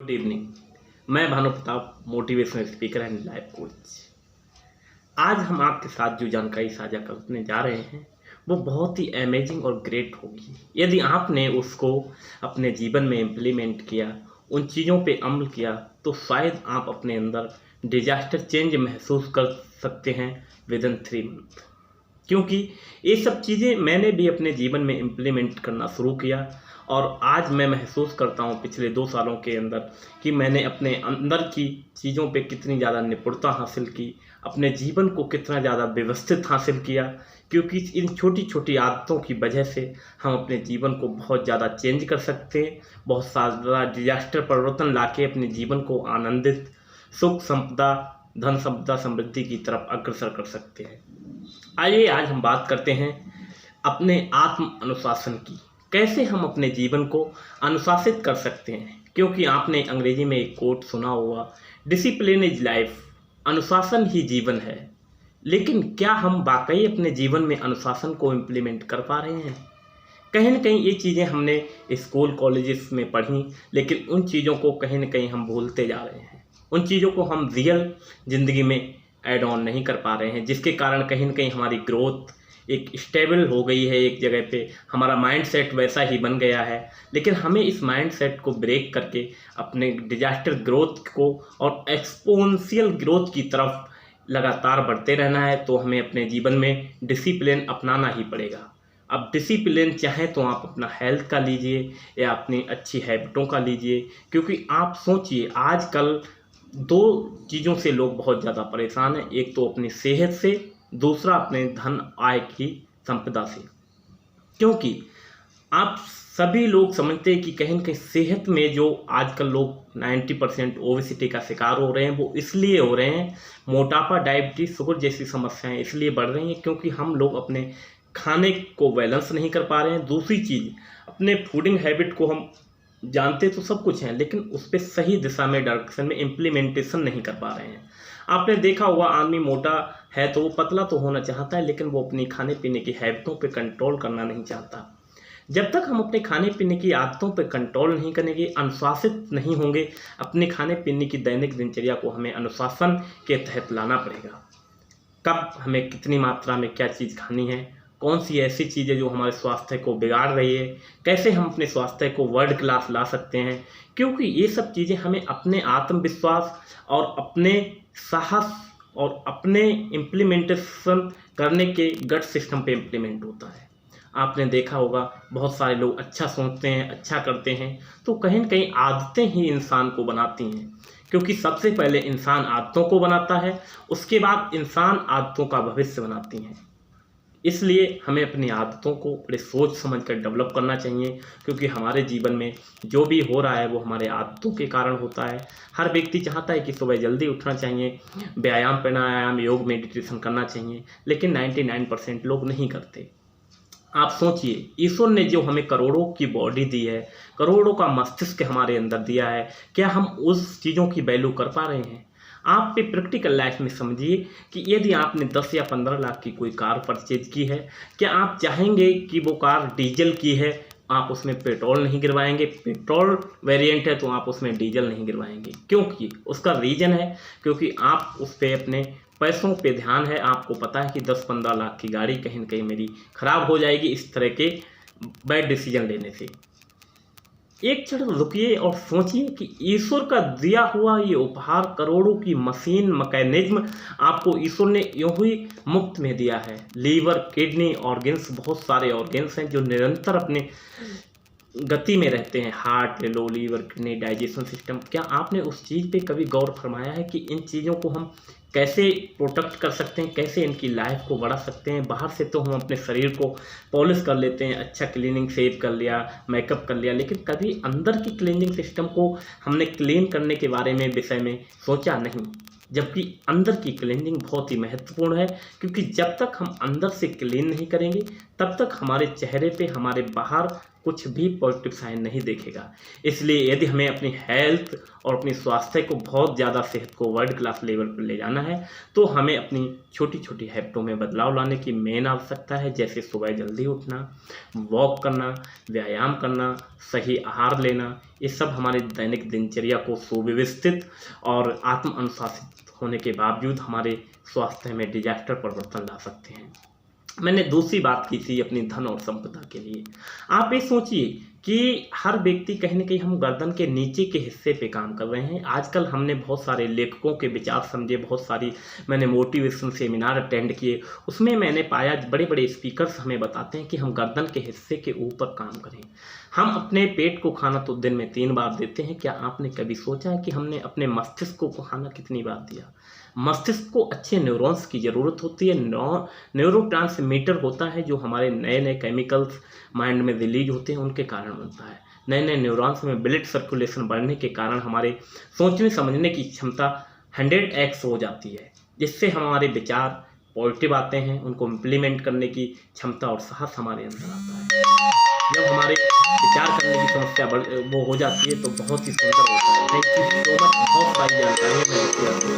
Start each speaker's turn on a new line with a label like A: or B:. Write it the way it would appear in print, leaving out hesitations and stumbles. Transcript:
A: Good evening. मैं Bhanu Pratap, motivational speaker and life coach. आज हम आपके साथ जो जानकारी साझा करने जा रहे हैं वो बहुत ही अमेजिंग और ग्रेट होगी। यदि आपने उसको अपने जीवन में इम्प्लीमेंट किया, उन चीज़ों पे अमल किया, तो शायद आप अपने अंदर डिजास्टर चेंज महसूस कर सकते हैं विद इन 3 मंथ। क्योंकि ये सब चीज़ें मैंने भी अपने जीवन में इम्प्लीमेंट करना शुरू किया और आज मैं महसूस करता हूँ पिछले 2 सालों के अंदर कि मैंने अपने अंदर की चीज़ों पे कितनी ज़्यादा निपुणता हासिल की, अपने जीवन को कितना ज़्यादा व्यवस्थित हासिल किया। क्योंकि इन छोटी छोटी आदतों की वजह से हम अपने जीवन को बहुत ज़्यादा चेंज कर सकते हैं, बहुत सारा डिजास्टर परिवर्तन लाके अपने जीवन को आनंदित, सुख संपदा, धन संपदा, समृद्धि की तरफ अग्रसर कर सकते हैं। आइए आज हम बात करते हैं अपने आत्म अनुशासन की। कैसे हम अपने जीवन को अनुशासित कर सकते हैं। क्योंकि आपने अंग्रेजी में एक कोट सुना होगा, डिसिप्लिन इज लाइफ, अनुशासन ही जीवन है। लेकिन क्या हम वाकई अपने जीवन में अनुशासन को इम्प्लीमेंट कर पा रहे हैं? कहीं ना कहीं ये चीज़ें हमने स्कूल कॉलेजेस में पढ़ी, लेकिन उन चीज़ों को कहीं ना कहीं हम भूलते जा रहे हैं। उन चीज़ों को हम रियल ज़िंदगी में ऐड ऑन नहीं कर पा रहे हैं, जिसके कारण कहीं ना कहीं हमारी ग्रोथ एक स्टेबल हो गई है। एक जगह पे हमारा माइंड सेट वैसा ही बन गया है, लेकिन हमें इस माइंड सेट को ब्रेक करके अपने डिजास्टर ग्रोथ को और एक्सपोनेंशियल ग्रोथ की तरफ लगातार बढ़ते रहना है। तो हमें अपने जीवन में डिसिप्लिन अपनाना ही पड़ेगा। अब डिसिप्लिन चाहे तो आप अपना हेल्थ का लीजिए या अपनी अच्छी हैबिटों का लीजिए। क्योंकि आप सोचिए, आजकल 2 चीज़ों से लोग बहुत ज़्यादा परेशान हैं। एक तो अपनी सेहत से, दूसरा अपने धन आय की संपदा से। क्योंकि आप सभी लोग समझते हैं कि कहीं न कहीं सेहत में जो आजकल लोग 90% ओबेसिटी का शिकार हो रहे हैं, वो इसलिए हो रहे हैं, मोटापा, डायबिटीज, शुगर जैसी समस्याएं इसलिए बढ़ रही हैं क्योंकि हम लोग अपने खाने को बैलेंस नहीं कर पा रहे हैं। दूसरी चीज़, अपने फूडिंग हैबिट को हम जानते तो सब कुछ हैं, लेकिन उस पर सही दिशा में, डायरेक्शन में इम्प्लीमेंटेशन नहीं कर पा रहे हैं। आपने देखा होगा, आदमी मोटा है तो वो पतला तो होना चाहता है, लेकिन वो अपनी खाने पीने की हैबिटों पे कंट्रोल करना नहीं चाहता। जब तक हम अपने खाने पीने की आदतों पे कंट्रोल नहीं करेंगे, अनुशासित नहीं होंगे, अपने खाने पीने की दैनिक दिनचर्या को हमें अनुशासन के तहत लाना पड़ेगा। कब हमें कितनी मात्रा में क्या चीज़ खानी है, कौन सी ऐसी चीज़ें जो हमारे स्वास्थ्य को बिगाड़ रही है, कैसे हम अपने स्वास्थ्य को वर्ल्ड क्लास ला सकते हैं। क्योंकि ये सब चीज़ें हमें अपने आत्मविश्वास और अपने साहस और अपने इम्प्लीमेंटेशन करने के गट सिस्टम पे इम्प्लीमेंट होता है। आपने देखा होगा, बहुत सारे लोग अच्छा सोचते हैं, अच्छा करते हैं, तो कहीं न कहीं आदतें ही इंसान को बनाती हैं। क्योंकि सबसे पहले इंसान आदतों को बनाता है, उसके बाद इंसान आदतों का भविष्य बनाती हैं। इसलिए हमें अपनी आदतों को बड़े सोच समझ कर डेवलप करना चाहिए। क्योंकि हमारे जीवन में जो भी हो रहा है वो हमारे आदतों के कारण होता है। हर व्यक्ति चाहता है कि सुबह जल्दी उठना चाहिए, व्यायाम, प्राणायाम, योग, मेडिटेशन करना चाहिए, लेकिन 99% लोग नहीं करते। आप सोचिए, ईश्वर ने जो हमें करोड़ों की बॉडी दी है, करोड़ों का मस्तिष्क हमारे अंदर दिया है, क्या हम उस चीज़ों की वैल्यू कर पा रहे हैं? आप पे प्रैक्टिकल लाइफ में समझिए कि यदि आपने 10 या 15 लाख की कोई कार परचेज की है, क्या आप चाहेंगे कि वो कार डीजल की है, आप उसमें पेट्रोल नहीं गिरवाएंगे? पेट्रोल वेरिएंट है तो आप उसमें डीजल नहीं गिरवाएंगे। क्योंकि उसका रीज़न है, क्योंकि आप उस पर अपने पैसों पे ध्यान है। आपको पता है कि 10-15 लाख की गाड़ी कहीं न कहीं मेरी ख़राब हो जाएगी इस तरह के बैड डिसीजन लेने से। एक क्षण रुकिए और सोचिए कि ईश्वर का दिया हुआ ये उपहार, करोड़ों की मशीन, मैकेनिज्म आपको ईश्वर ने यूं ही मुफ्त में दिया है। लीवर, किडनी, ऑर्गन्स, बहुत सारे ऑर्गन्स हैं जो निरंतर अपने गति में रहते हैं। हार्ट ले लो, लीवर, किडनी, डाइजेशन सिस्टम। क्या आपने उस चीज़ पे कभी गौर फरमाया है कि इन चीज़ों को हम कैसे प्रोटेक्ट कर सकते हैं, कैसे इनकी लाइफ को बढ़ा सकते हैं? बाहर से तो हम अपने शरीर को पॉलिश कर लेते हैं, अच्छा क्लीनिंग शेव कर लिया, मेकअप कर लिया, लेकिन कभी अंदर की क्लीनिंग सिस्टम को हमने क्लीन करने के बारे में, विषय में सोचा नहीं। जबकि अंदर की क्लीनिंग बहुत ही महत्वपूर्ण है। क्योंकि जब तक हम अंदर से क्लीन नहीं करेंगे, तब तक हमारे चेहरे पे, हमारे बाहर कुछ भी पॉजिटिव साइन नहीं देखेगा। इसलिए यदि हमें अपनी हेल्थ और अपनी स्वास्थ्य को बहुत ज़्यादा, सेहत को वर्ल्ड क्लास लेवल पर ले जाना है, तो हमें अपनी छोटी छोटी हैबिटों में बदलाव लाने की मेन आवश्यकता है। जैसे सुबह जल्दी उठना, वॉक करना, व्यायाम करना, सही आहार लेना, ये सब हमारे दैनिक दिनचर्या को सुव्यवस्थित और आत्म अनुशासित होने के बावजूद हमारे स्वास्थ्य में डिजास्टर परिवर्तन ला सकते हैं। मैंने दूसरी बात की थी अपनी धन और संपदा के लिए। आप ये सोचिए कि हर व्यक्ति कहीं ना कहीं हम गर्दन के नीचे के हिस्से पे काम कर रहे हैं। आजकल हमने बहुत सारे लेखकों के विचार समझे, बहुत सारी मैंने मोटिवेशन सेमिनार अटेंड किए, उसमें मैंने पाया बड़े बड़े स्पीकर्स हमें बताते हैं कि हम गर्दन के हिस्से के ऊपर काम करें। हम अपने पेट को खाना तो दिन में 3 बार देते हैं। क्या आपने कभी सोचा है कि हमने अपने मस्तिष्क को खाना कितनी बार दिया? मस्तिष्क को अच्छे न्यूरॉन्स की ज़रूरत होती है। न्यूरोट्रांसमीटर होता है जो हमारे नए नए केमिकल्स माइंड में रिलीज होते हैं, उनके कारण बनता है। नए नए न्यूरॉन्स में ब्लड सर्कुलेशन बढ़ने के कारण हमारे सोचने समझने की क्षमता 100x हो जाती है, जिससे हमारे विचार पॉजिटिव आते हैं, उनको इम्प्लीमेंट करने की क्षमता और साहस हमारे अंदर आता है। जब हमारे विचार करने की समस्या वो हो जाती है तो बहुत ही सुंदर होता है। Thank you so much. बहुत सारी जानकारी मैं